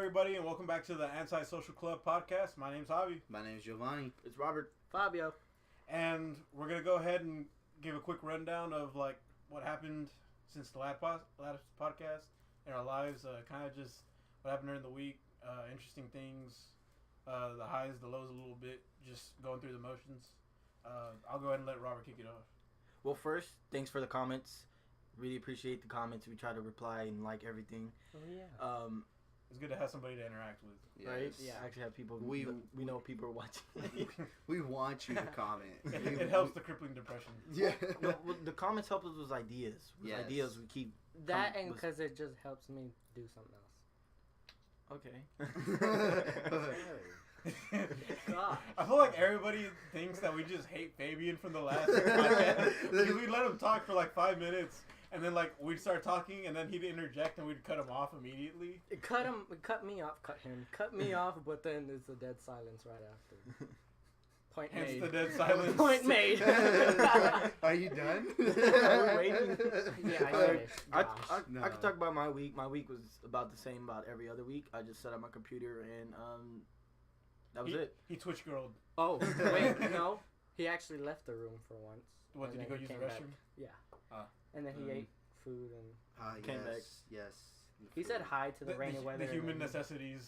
everybody, and welcome back to the Anti-Social Club podcast. My name's Javi. My name's Giovanni. It's Robert. Fabio. And we're going to go ahead and give a quick rundown of like what happened since the last podcast in our lives. Kind of just what happened during the week, interesting things, the highs, the lows a little bit, just going through the motions. I'll go ahead and let Robert kick it off. Well, first, thanks for the comments. Really appreciate the comments. We try to reply and like everything. Oh, yeah. It's good to have somebody to interact with. Yes. Right? Yeah, actually have people. We know people are watching. We want you to comment. It helps the crippling depression. Yeah. No, the comments help us with ideas. With ideas we keep. That and because it just helps me do something else. Okay. God. I feel like everybody thinks that we just hate Fabian from the last podcast because we let him talk for like 5 minutes and then like we'd start talking and then he'd interject and we'd cut him off immediately. Cut me off, but then it's a dead silence right after. Point Hence made. the dead silence. Point made. Are you done? Are we waiting? Yeah, I finished. I could talk about my week. My week was about the same about every other week. I just set up my computer and that was it. He Twitch girled. Oh, wait, no. He actually left the room for once. What, did he go use the restroom? Yeah. Ah. And then he ate food and... Came back. Yes. He said hi to the rainy weather. The human necessities.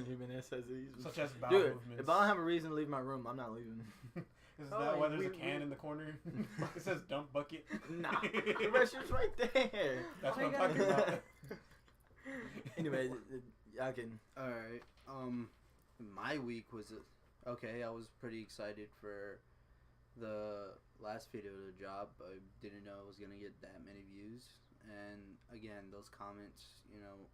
Human necessities. Such as bowel Dude, movements. if I don't have a reason to leave my room, I'm not leaving. Is that why there's a can in the corner? It says dump bucket. Nah. The restroom's right there. That's what I'm talking about. Anyway, I can... Alright. My week was... Okay, I was pretty excited for the last video of the job. I didn't know it was going to get that many views. And again, those comments, you know,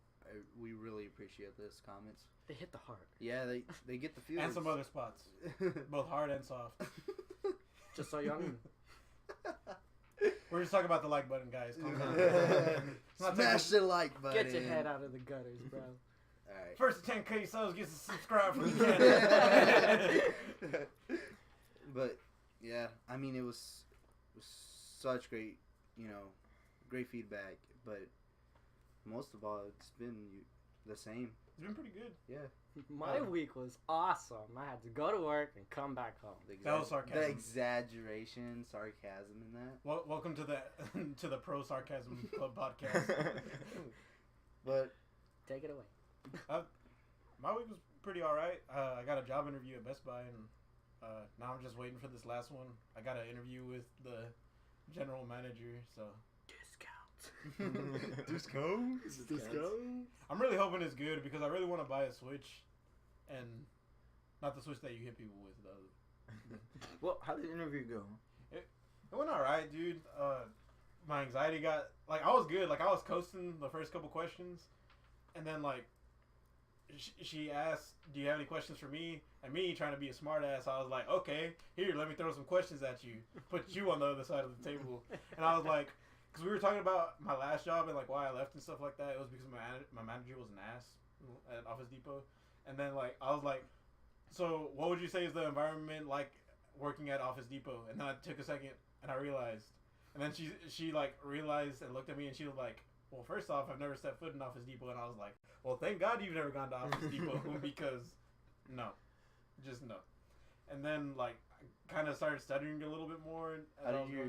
we really appreciate those comments. They hit the heart. Yeah, they get the feels. And some other spots. Both hard and soft. Just so young. We're just talking about the like button, guys. Calm down. Smash the like button. Get your head out of the gutters, bro. Alright. First 10K subs gets a subscribe from the channel. But yeah, I mean it was such great, great feedback. But most of all, it's been the same. It's been pretty good. Yeah. My week was awesome. I had to go to work and come back home. That was sarcasm. The exaggeration, sarcasm in that. Well, welcome to the Pro Sarcasm Club podcast. But Take it away. My week was pretty alright. I got a job interview at Best Buy, and now I'm just waiting for this last one. I got an interview with the general manager, so... Discounts. Discount. I'm really hoping it's good because I really want to buy a Switch, and not the Switch that you hit people with, though. Well, how did the interview go? It went alright, dude. My anxiety got... Like, I was good. Like, I was coasting the first couple questions, and then, like, she asked, do you have any questions for me? And me, trying to be a smart ass, I was like, okay, here, let me throw some questions at you. Put you on the other side of the table. And I was like, because we were talking about my last job and, like, why I left and stuff like that. It was because my manager was an ass at Office Depot. And then, like, I was like, so what would you say is the environment like working at Office Depot? And then I took a second, and I realized. And then she like, realized and looked at me, and she was like, well, first off, I've never stepped foot in Office Depot. And I was like, well, thank God you've never gone to Office Depot because no. Just no. And then, like, I kind of started studying a little bit more. How did your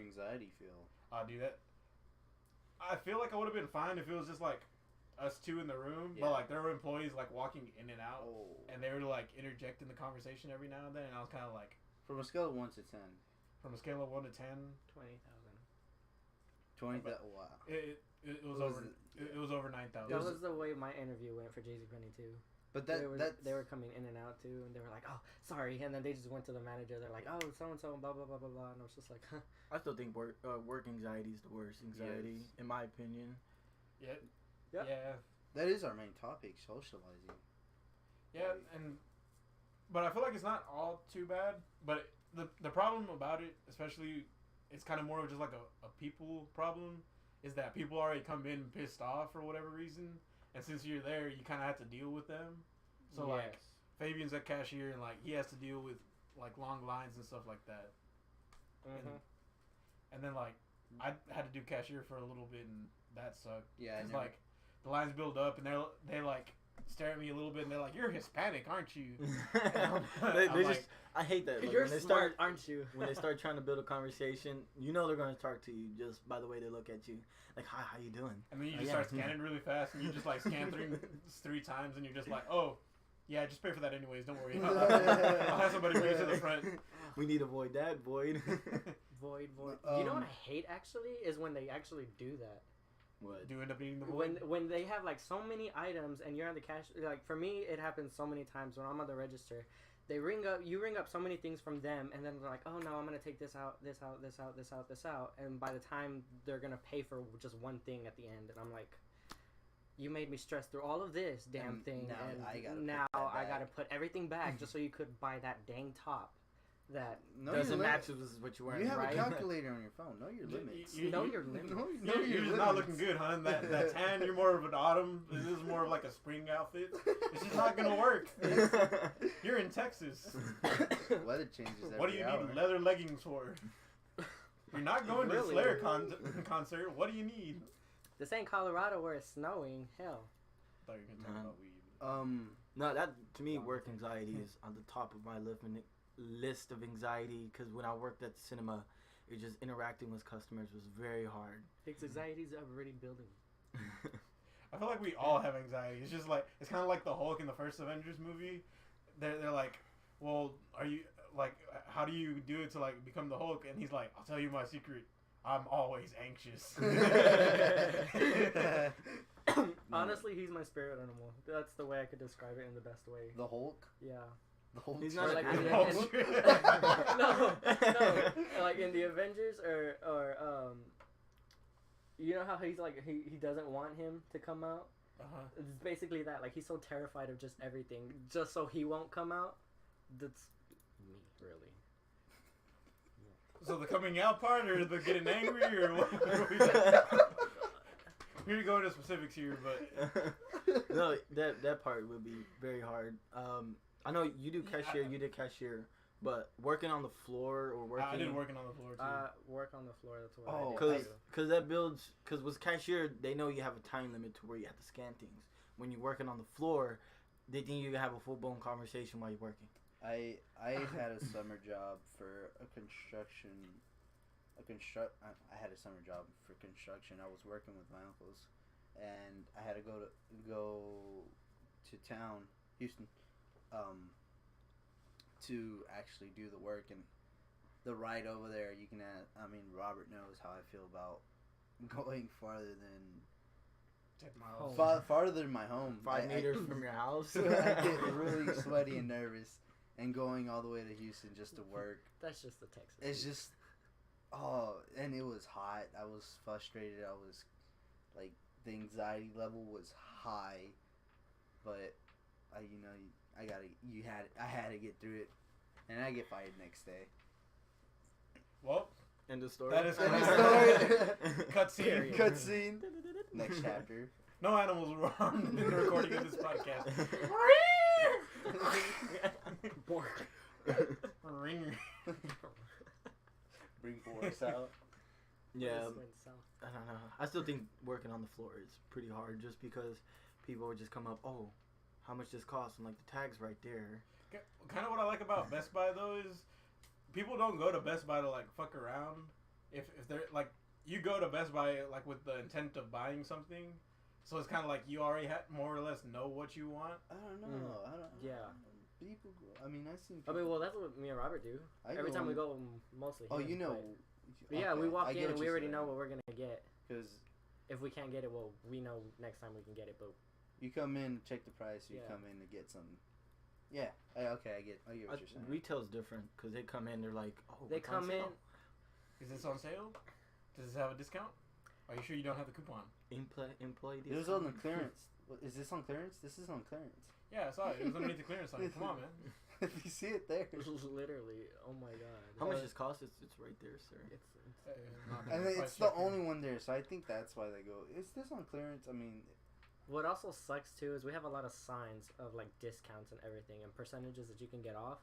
anxiety feel? Dude, I feel like I would have been fine if it was just, like, us two in the room. Yeah. But, like, there were employees, like, walking in and out. Oh. And they were, like, interjecting the conversation every now and then. And I was kind of like... From a scale of 1 to 10. From a scale of 1 to 10... 20,000. 20,000. Wow. It was over 9,000. That was the way my interview went for JCPenney too. But they were coming in and out too, and they were like, "Oh, sorry," and then they just went to the manager. They're like, "Oh, so and so, blah blah blah blah blah," and I was just like, "Huh." I still think work anxiety is the worst anxiety, in my opinion. Yeah. Yep. Yeah. That is our main topic, socializing. Yeah, but I feel like it's not all too bad. But the problem about it, especially, it's kind of more of just like a people problem, is that people already come in pissed off for whatever reason. And since you're there, you kind of have to deal with them. So, Yes. like, Fabian's a cashier, and, like, he has to deal with, like, long lines and stuff like that. Mm-hmm. And then, like, I had to do cashier for a little bit, and that sucked. Yeah, Because, like, the lines build up, and they like, stare at me a little bit, and they're like, "You're Hispanic, aren't you?" They just, I hate that. Like, You're when they smart, start, aren't you? when they start trying to build a conversation, you know they're going to talk to you just by the way they look at you. Like, hi, how you doing? And then you Oh, just yeah. start scanning really fast, and you just like scan three times, and you're just like, "Oh, yeah, just pay for that anyways. Don't worry. I'll have somebody bring it to the front." We need to avoid that, void. Void. You know what I hate actually is when they actually do that. What? Do you end up eating the void? When they have like so many items and you're on the cash, like for me it happens so many times when I'm on the register. You ring up so many things from them, and then they're like, "Oh no, I'm gonna take this out, this out, this out, this out, this out," and by the time they're gonna pay for just one thing at the end, and I'm like, "You made me stress through all of this damn thing, and now I gotta put everything back just so you could buy that dang top that doesn't match with what you're wearing." You have right? a calculator on your phone. Know your limits. Know your limits. You're just not looking good, huh? That tan, you're more of an autumn. This is more of like a spring outfit. It's just not gonna work. You're in Texas. Weather changes every What do you hour. need leather leggings for? You're not going to a Really? Slayer concert. What do you need? This ain't Colorado where it's snowing. Hell. I thought you were gonna talk about weed. No, that to me, work anxiety is on the top of my list of anxiety. Because when I worked at the cinema, it just interacting with customers was very hard. His anxiety's already building. I feel like we all have anxiety. It's just like it's kind of like the Hulk in the first Avengers movie. They're like, well, are you like, how do you do it to like become the Hulk? And he's like, I'll tell you my secret. I'm always anxious. Honestly, he's my spirit animal. That's the way I could describe it in the best way. The Hulk. Yeah. The Hulk. He's not like an in animal. no, like in the Avengers or you know how he's like he doesn't want him to come out. It's basically that. Like he's so terrified of just everything, just so he won't come out. That's me, really. So the coming out part, or the getting angry, or what? We're gonna go into specifics here, but No, that part would be very hard. I know you do cashier, you did cashier, but working on the floor or working. I did working on the floor too. Work on the floor. That's what Oh, I did. Because that builds. Because with cashier, they know you have a time limit to where you have to scan things. When you're working on the floor, they think you can have a full blown conversation while you're working. I had a summer job for construction. I had a summer job for construction. I was working with my uncles, and I had to go to town, Houston, to actually do the work. And the ride over there, you can add, I mean, Robert knows how I feel about going farther than 10 miles. farther than my home. 5 meters from your house. I get really sweaty and nervous. And going all the way to Houston just to work. That's just the Texas. It's just, and it was hot. I was frustrated. I was, like, the anxiety level was high. But, I had to get through it. And I get fired next day. Well, End of story. that is End of story. Cutscene. Cutscene. Next chapter. No animals were harmed in the recording of this podcast. Ring. Bring Boris out. Yeah, This went south. I don't know. I still think working on the floor is pretty hard just because people would just come up, oh, how much this costs? I'm like, the tag's right there. Kind of what I like about Best Buy though is people don't go to Best Buy to like fuck around. If they're like, you go to Best Buy like with the intent of buying something, so it's kind of like you already more or less know what you want. I don't know. Yeah. People go. I mean, I've seen. I mean, well, that's what me and Robert do. Every time we go, mostly. Oh, him, you know. But yeah, we walk I in get and what we you're already saying. know what we're gonna get. Because If we can't get it, well, we know next time we can get it. But you come in, check the price. You Yeah. come in to get something. Yeah. Okay, I get what you're saying. Retail's different because they come in, they're like, oh, they what's on come in. sale? Is this on sale? Does this have a discount? Are you sure you don't have the coupon? Employee It was on the clearance. Is this on clearance? This is on clearance. Yeah, I saw it. It was underneath the clearance sign. Come on, man. If you see it there. Literally, oh my god. How much this cost? It's right there, sir. It's And it's the only one there, so I think that's why they go, is this on clearance? I mean, What also sucks too is we have a lot of signs of like discounts and everything and percentages that you can get off.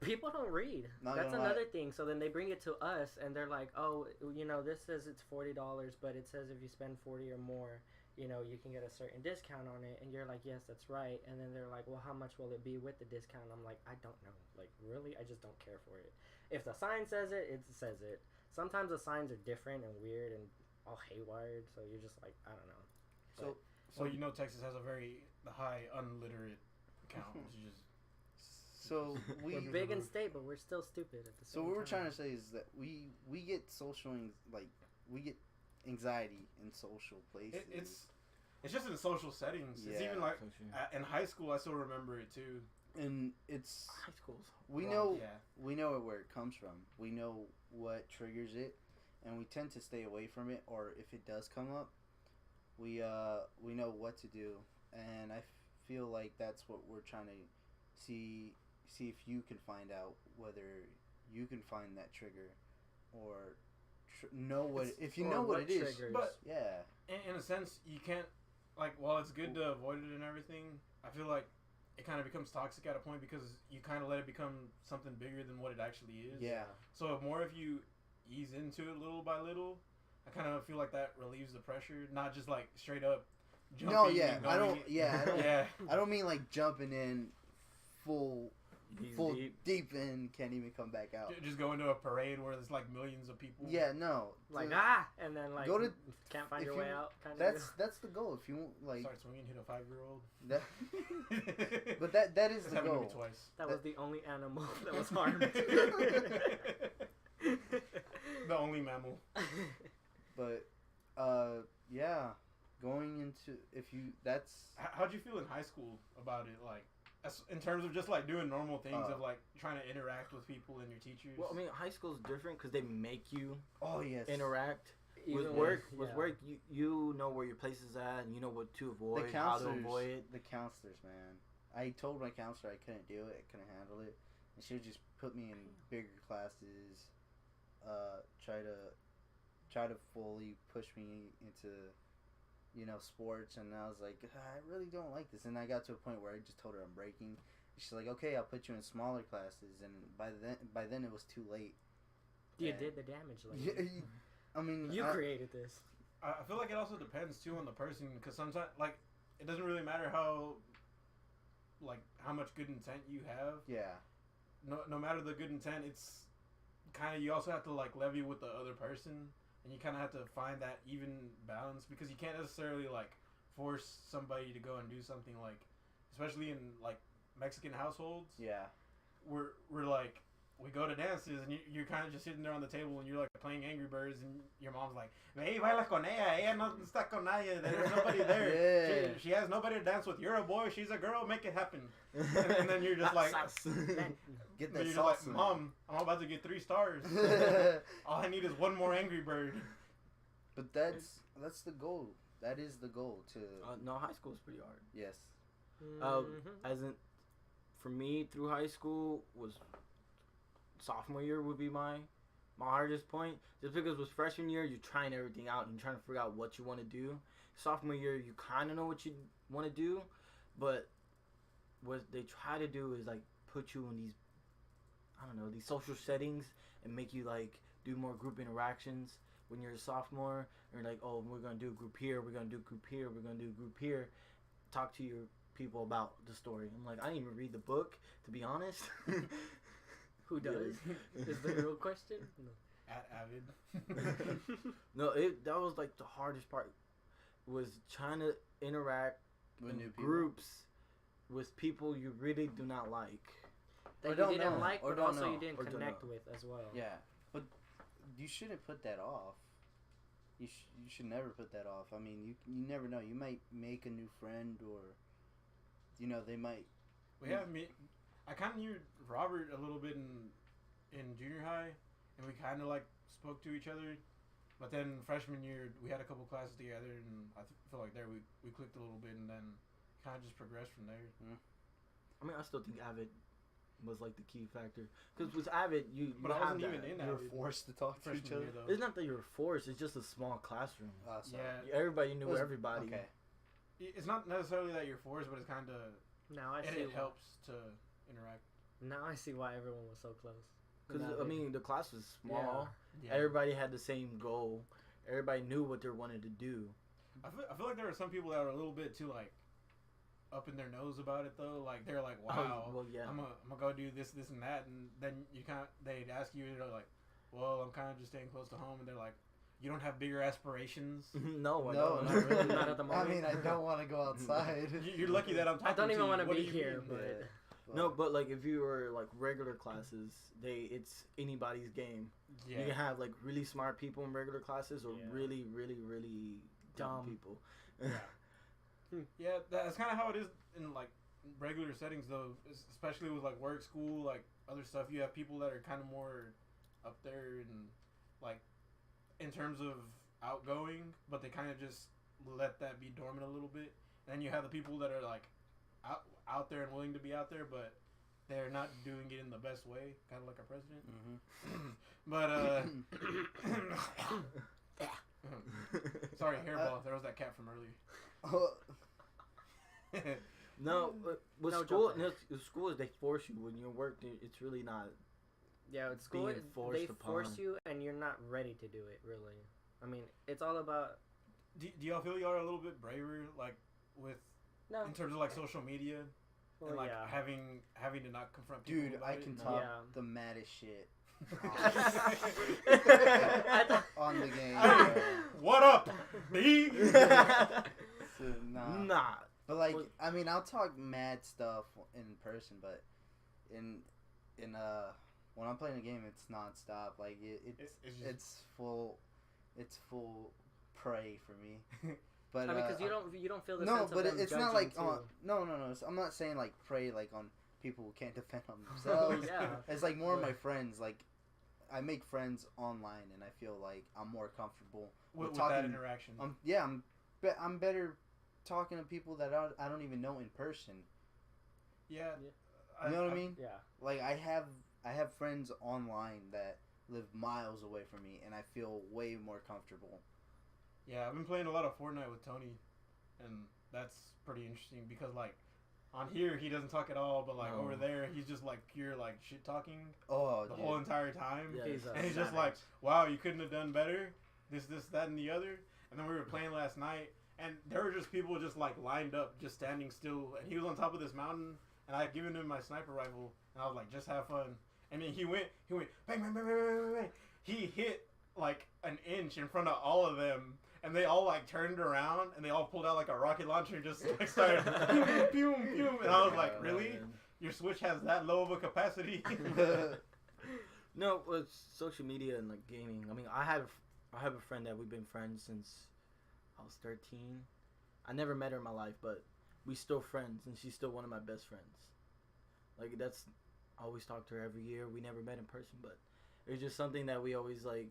People don't read. Not That's gonna another lie. thing. So then they bring it to us and they're like, "Oh, you know, this says it's $40, but it says if you spend 40 or more, you know, you can get a certain discount on it, and you're like, yes, that's right. And then they're like, well, how much will it be with the discount? I'm like, I don't know. Like, really? I just don't care for it. If the sign says it, it says it. Sometimes the signs are different and weird and all haywired, so you're just like, I don't know. So you know Texas has a very high unliterate count, which is just... So we're big in state, but we're still stupid at the same time. So what we're trying to say is that we get we get anxiety in social places. It's just in social settings. Yeah, it's even like in high school. I still remember it too. And it's high schools. We know where it comes from. We know what triggers it, and we tend to stay away from it. Or if it does come up, we know what to do. And I feel like that's what we're trying to see if you can find out whether you can find that trigger or know what if you know what it is. But yeah, in a sense, you can't while it's good to avoid it and everything. I feel like it kind of becomes toxic at a point because you kind of let it become something bigger than what it actually is. Yeah. So more if you ease into it little by little, I kind of feel like that relieves the pressure, not just like straight up jumping. No, yeah, I don't. I don't mean like jumping in full deep in, can't even come back out. Just go into a parade where there's like millions of people. Yeah, no. And then like can't find your way out. That's the goal. If you want, like start swinging, hit a 5-year-old. But that is the goal. Twice. That was the only animal that was harmed. The only mammal. But yeah, going into how'd you feel in high school about it? Like, in terms of just like doing normal things of like trying to interact with people and your teachers. Well, I mean, high school's different because they make you interact. With work, you know where your place is at, and you know what to avoid, how to avoid it. The counselors, man. I told my counselor I couldn't do it, I couldn't handle it, and she would just put me in bigger classes, try to fully push me into, sports, and I was like, I really don't like this, and I got to a point where I just told her I'm breaking. She's like, okay, I'll put you in smaller classes, and by then it was too late. You did the damage, like. I mean, you created this. I feel like it also depends too on the person, because sometimes like it doesn't really matter how much good intent you have. Yeah. No matter the good intent, it's kind of you also have to like levy with the other person, and you kind of have to find that even balance, because you can't necessarily like force somebody to go and do something, like especially in like Mexican households. Yeah. We're like. We go to dances and you're kind of just sitting there on the table and you're like playing Angry Birds and your mom's like, "Hey, baila con ella no está con nadie. There's nobody there. Yeah. She has nobody to dance with. You're a boy. She's a girl. Make it happen." And then you're just like, get that you're sauce. Like, Mom, I'm about to get 3 stars. All I need is one more Angry Bird. But that's the goal. That is the goal to. No, high school is pretty hard. Yes. For me, through high school was. Sophomore year would be my hardest point, just because with freshman year you're trying everything out and you're trying to figure out what you want to do. Sophomore year you kind of know what you want to do, but what they try to do is like put you in these social settings and make you like do more group interactions when you're a sophomore. Or like, oh, we're gonna do a group here, we're gonna do a group here, we're gonna do a group here. Talk to your people about the story. I'm like, I didn't even read the book, to be honest. Who does? Is the real question? No. At Avid. No, that was like the hardest part, was trying to interact with new groups with people you really do not like. That you didn't like, but also you didn't connect with as well. Yeah, but you shouldn't put that off. You should never put that off. I mean, you never know. You might make a new friend, or they might. I kind of knew Robert a little bit in junior high, and we kind of like spoke to each other. But then freshman year, we had a couple classes together, and I feel like we clicked a little bit, and then kind of just progressed from there. Mm. I mean, I still think Avid was like the key factor, because with Avid, you I wasn't even in you Avid. were forced to talk to each other. It's not that you were forced; it's just a small classroom. Yeah, everybody knew everybody. Okay. It's not necessarily that you're forced, but it's kind of. Now I see. It helps to interact. Now I see why everyone was so close. Because I mean, the class was small. Yeah. Everybody had the same goal. Everybody knew what they wanted to do. I feel like there are some people that are a little bit too like up in their nose about it though. Like they're like, wow, well, yeah. I'm gonna go do this, and that, and then they'd ask you, and they're like, well, I'm kind of just staying close to home, and they're like, you don't have bigger aspirations. No, I No, don't. not really. Not at the moment. I mean, I don't want to go outside. You're lucky that I'm talking I don't to even you. want to What be do you here, mean? but No, but like if you were like regular classes, it's anybody's game. Yeah. You can have like really smart people in regular classes, or Yeah. really, really, really dumb Dumb. people. Yeah, that's kind of how it is in like regular settings though, especially with like work, school, like other stuff. You have people that are kind of more up there and like in terms of outgoing, but they kind of just let that be dormant a little bit. And then you have the people that are like out there and willing to be out there, but they're not doing it in the best way, kind of like our president. But sorry, hairball. There was that cat from earlier. No, but with No school, joke there. school is they force you. When you work, it's really not. yeah, with school Being forced they force upon. you, and you're not ready to do it. Really, I mean, it's all about Do y'all feel y'all are a little bit braver, like with no. in terms of like social media Well, and like yeah. having to not confront people? Dude, about I it? can No. talk Yeah. the maddest shit I thought- on the game. Hey, what up, B? So, nah. Nah. But like, Well- I mean, I'll talk mad stuff in person, but in when I'm playing a game, it's nonstop. Like it's full prey for me. But I mean, because you don't feel the no, sense of but them it's not judging, like too. no. So I'm not saying like prey like on people who can't defend themselves. Yeah. It's like more of my friends. Like I make friends online, and I feel like I'm more comfortable with talking. that interaction. I'm better talking to people that I don't even know in person. Yeah. You know what I mean? Yeah. Like I have friends online that live miles away from me, and I feel way more comfortable. Yeah, I've been playing a lot of Fortnite with Tony, and that's pretty interesting because like on here he doesn't talk at all, but like No. over there he's just like pure like shit talking Oh, the dude. whole entire time. Yeah, He's a And he's just savage. like, wow, you couldn't have done better. This, that, and the other. And then we were playing last night, and there were just people just like lined up, just standing still. And he was on top of this mountain, and I had given him my sniper rifle, and I was like, just have fun. And then he went, bang, bang, bang, bang, bang, bang, bang. He hit like an inch in front of all of them, and they all like turned around, and they all pulled out like a rocket launcher and just like started, pew, pew, pew. And I was like, really? Your Switch has that low of a capacity? No, with social media and like gaming. I mean, I have a friend that we've been friends since I was 13. I never met her in my life, but we still friends, and she's still one of my best friends. Like I always talk to her every year. We never met in person, but it's just something that we always like.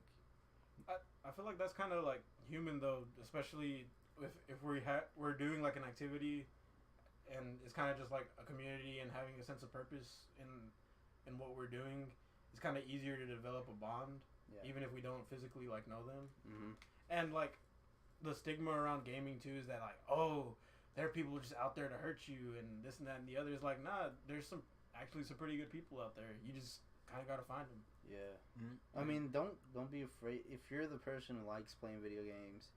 I feel like that's kind of like human though, especially if we're doing like an activity, and it's kind of just like a community and having a sense of purpose in what we're doing. It's kind of easier to develop a bond, even if we don't physically like know them. Mm-hmm. And like the stigma around gaming too is that like, oh, there are people just out there to hurt you and this and that and the other. Is like, nah, there's some pretty good people out there. You just kind of gotta find them. Yeah. Mm-hmm. I mean, don't be afraid. If you're the person who likes playing video games,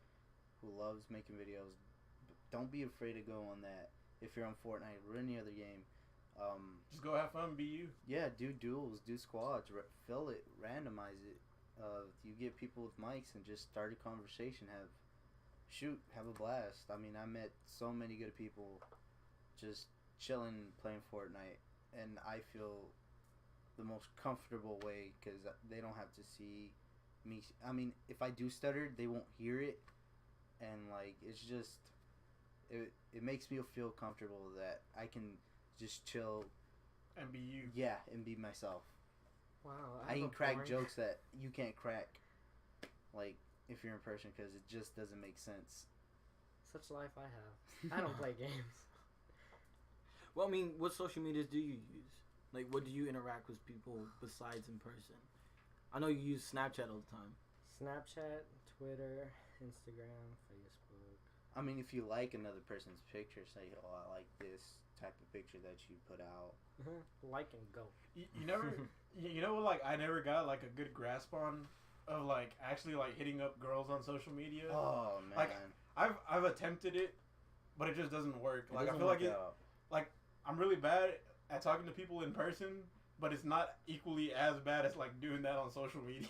who loves making videos, don't be afraid to go on that. If you're on Fortnite or any other game, just go have fun, be you. yeah, do duels, do squads, fill it, randomize it. You get people with mics and just start a conversation. Have a blast. I mean, I met so many good people just chilling, playing Fortnite, and I feel the most comfortable way because they don't have to see me. I mean, if I do stutter, they won't hear it, and like it's just it makes me feel comfortable that I can just chill And be you. Yeah, and be myself. Wow. I can crack jokes that you can't crack, like if you're in person, because it just doesn't make sense. Such life I have. I don't play games. Well, I mean, what social medias do you use? Like, what do you interact with people besides in person? I know you use Snapchat all the time. Snapchat, Twitter, Instagram, Facebook. I mean, if you like another person's picture, say, "Oh, I like this type of picture that you put out." Like and go. You never, you know what? Like, I never got like a good grasp on of like actually like hitting up girls on social media. Oh man, Like, I've attempted it, but it just doesn't work. It Like I doesn't feel like work it. out. Like I'm really bad at talking to people in person, but it's not equally as bad as like doing that on social media.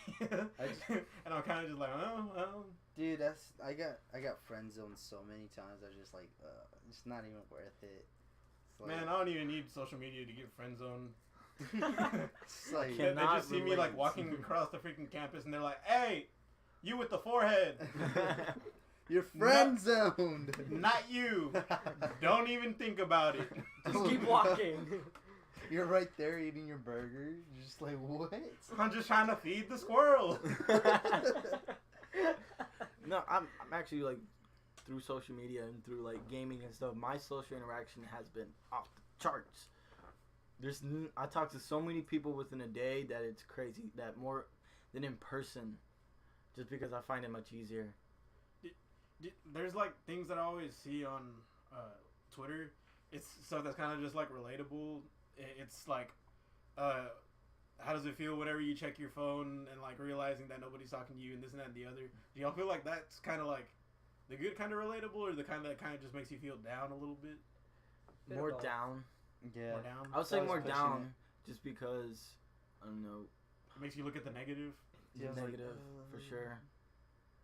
And I'm kind of just like, oh. Dude, I got friend zoned so many times. I just like, it's not even worth it. It's like, Man, I don't even need social media to get friend zoned. it's like, They just see me like walking across the freaking campus, and they're like, "Hey, you with the forehead." you're friend zoned. Not you. Don't even think about it. Just keep walking. You're right there eating your burger. You're just like, what? I'm just trying to feed the squirrel. No, I'm actually like through social media and through like gaming and stuff. My social interaction has been off the charts. I talk to so many people within a day that it's crazy. That more than in person, just because I find it much easier. There's like things that I always see on Twitter. It's stuff that's kind of just like relatable. It's like, how does it feel whenever you check your phone and like realizing that nobody's talking to you and this and that and the other? Do y'all feel like that's kind of like the good kind of relatable, or the kind that kind of just makes you feel down a little bit? More down. Yeah. More down. I would say Always more pushing down, just because I don't know. It makes you look at the negative. Yeah, I was like, Negative for sure.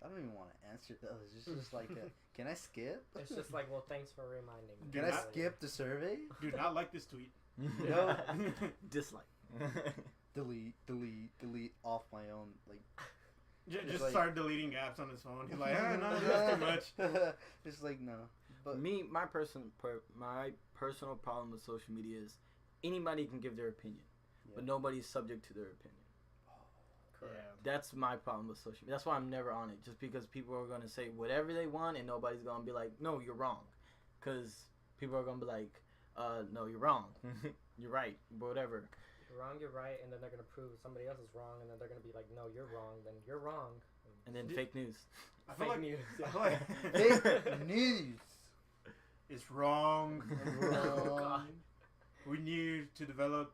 I don't even want to answer those. It's just like, can I skip? It's just like, well, thanks for reminding me. Can I skip the survey? Do not like this tweet. No. Dislike. delete off my own. Like, Just like- start deleting apps on his phone. He's like, no, that's too much. Just like, no. But My personal problem with social media is anybody can give their opinion, but nobody's subject to their opinion. Yeah. That's my problem with social media. That's why I'm never on it, just because people are going to say whatever they want and nobody's going to be like, no, you're wrong. Because people are going to be like, no, you're wrong. You're right. Whatever. You're wrong, you're right, and then they're going to prove somebody else is wrong, and then they're going to be like, no, you're wrong, then you're wrong. And then fake news. I feel Fake like news. I feel like fake news. it's wrong. Oh, God. We need to develop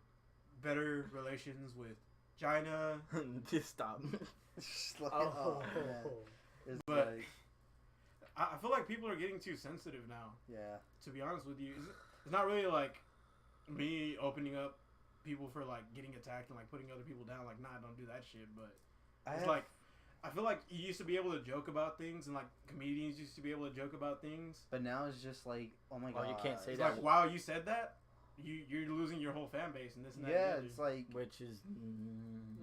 better relations with China. Just stop. Just like, Oh. man. It's But- like, I feel like people are getting too sensitive now. yeah. To be honest with you, it's not really like me opening up people for like getting attacked and like putting other people down. Like, nah, don't do that shit. But it's like, I feel like you used to be able to joke about things, and like comedians used to be able to joke about things. But now it's just like, oh my Oh, god. you can't say It's that. like, wow, you said that. You're losing your whole fan base and this and that. Yeah, and the it's other. like Which is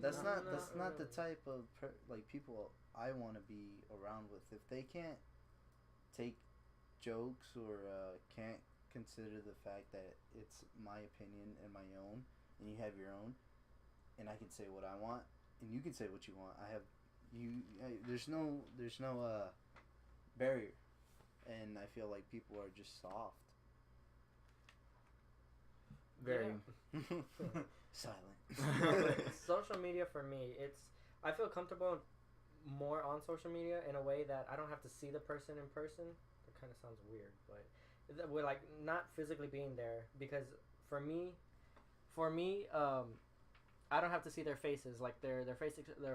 that's No, not no, that's not the no. type of like people I want to be around with. If they can't take jokes or can't consider the fact that it's my opinion and my own, and you have your own, and I can say what I want, and you can say what you want. There's no barrier, and I feel like people are just soft. very. Silent. Social media for me, I feel comfortable more on social media in a way that I don't have to see the person in person. That kind of sounds weird, but we're like not physically being there, because for me, I don't have to see their faces, like their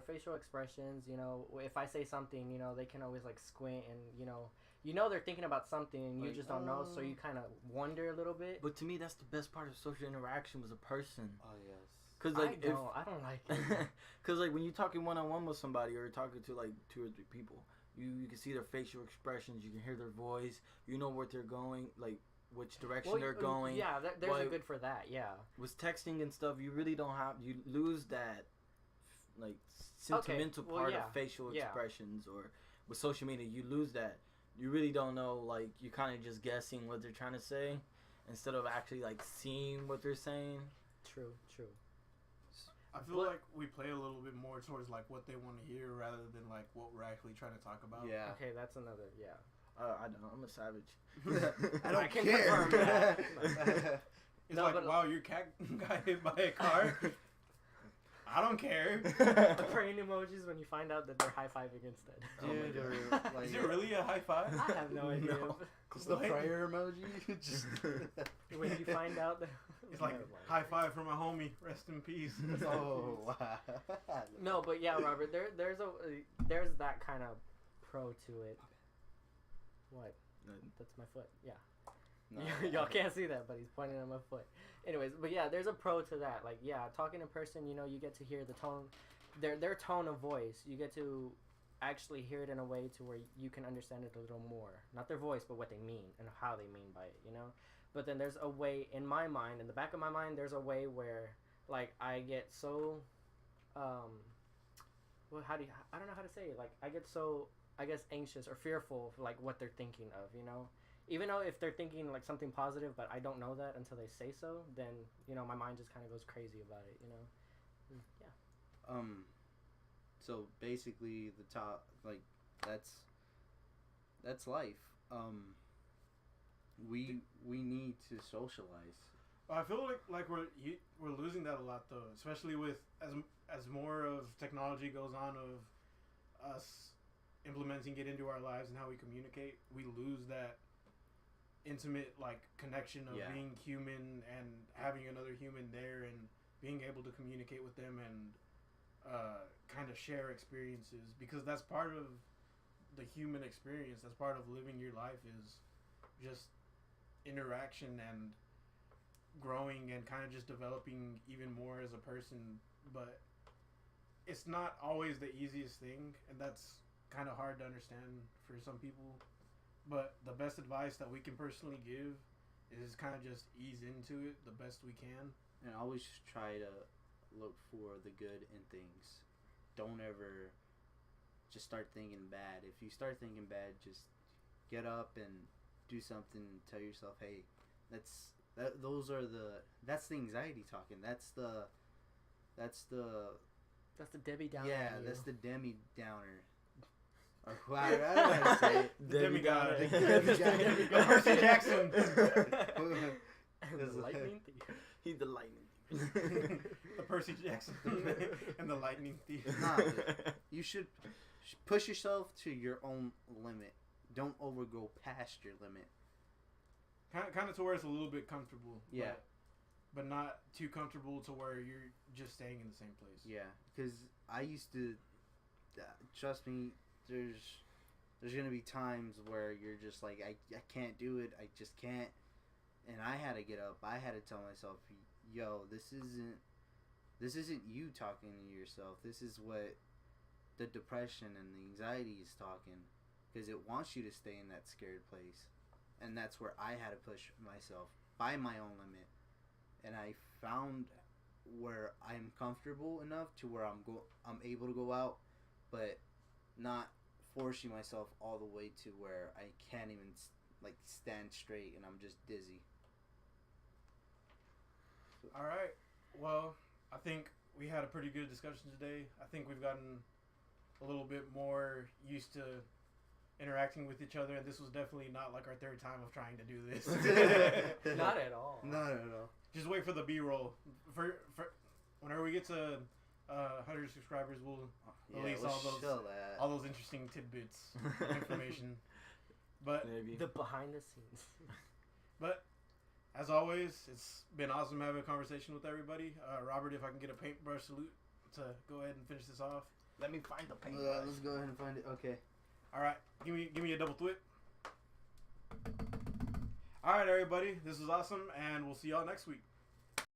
facial expressions. You know, if I say something, you know, they can always like squint, and you know they're thinking about something, and you Like, just don't know, so you kind of wonder a little bit. But to me, that's the best part of social interaction was a person. Oh yes. Cause like I don't like it. Cause like when you're talking one-on-one with somebody, or you're talking to like 2 or 3 people, you can see their facial expressions, you can hear their voice, you know what they're going, like which direction they're going. Yeah, there's a But good for that. Yeah. with texting and stuff, you really don't have, you lose that like sentimental well, part yeah, of facial yeah. expressions. Or with social media, you lose that. You really don't know, like you're kind of just guessing what they're trying to say instead of actually like seeing what they're saying. True. I feel like we play a little bit more towards like what they want to hear rather than like what we're actually trying to talk about. Yeah. Okay, that's another. Yeah. I don't. I'm a savage. I don't I can care. confirm that. It's No, like, but- wow, your cat got hit by a car. I don't care. The praying emojis when you find out that they're high fiving instead. Dude, Oh or my God. like Is it really a high five? I have no idea. No. just the What? prayer emoji. Just When you find out that. It's like Never mind. high five for my homie. Rest in peace. oh wow. No, but yeah, Robert, there's that kind of pro to it. What? Nothing. That's my foot. Yeah. No, Y'all can't see that, but he's pointing at my foot. Anyways, but yeah, there's a pro to that. Like, yeah, talking in person, you know, you get to hear the tone, their tone of voice. You get to actually hear it in a way to where you can understand it a little more. Not their voice, but what they mean and how they mean by it, you know? But then there's a way, in my mind, in the back of my mind, there's a way where, like, I get so, well, I don't know how to say it. Like, I get so, I guess, anxious or fearful of, like, what they're thinking of, you know? Even though if they're thinking, like, something positive, but I don't know that until they say so, then, you know, my mind just kind of goes crazy about it, you know? Yeah. So basically the top, like, that's life. We need to socialize. I feel like we're losing that a lot though, especially with as more of technology goes on of us implementing it into our lives and how we communicate. We lose that intimate like connection of being human and having another human there and being able to communicate with them and kind of share experiences, because that's part of the human experience. That's part of living your life, is just interaction and growing and kind of just developing even more as a person. But it's not always the easiest thing, and that's kind of hard to understand for some people. But the best advice that we can personally give is kind of just ease into it the best we can, and always try to look for the good in things. Don't ever just start thinking bad. If you start thinking bad, just get up and do something. Tell yourself, hey, that's the anxiety talking. That's the Debbie Downer. Yeah, that's the Demi Downer. Or I don't know how to say it. The demigod. The Percy Jackson. The lightning thief. He's the lightning thief. The Percy Jackson and the lightning thief. Nah, you should push yourself to your own limit. Don't overgo past your limit. Kind of to where it's a little bit comfortable. Yeah. But not too comfortable to where you're just staying in the same place. Yeah, because I used to, trust me, there's going to be times where you're just like, I can't do it, I just can't. And I had to get up. I had to tell myself, yo, this isn't you talking to yourself. This is what the depression and the anxiety is talking. Because it wants you to stay in that scared place. And that's where I had to push myself by my own limit. And I found where I'm comfortable enough to where I'm able to go out, but not forcing myself all the way to where I can't even like stand straight and I'm just dizzy. All right. Well, I think we had a pretty good discussion today. I think we've gotten a little bit more used to interacting with each other, and this was definitely not like our third time of trying to do this. Not at all. Not at all. Just wait for the B-roll. For whenever we get to 100 subscribers, we'll release all those interesting tidbits of information. But maybe the behind the scenes. But as always, it's been awesome having a conversation with everybody. Robert, if I can get a paintbrush salute to go ahead and finish this off. Let me find the paintbrush. Let's go ahead and find it. Okay. All right, give me a double thwip. All right, everybody, this was awesome, and we'll see y'all next week.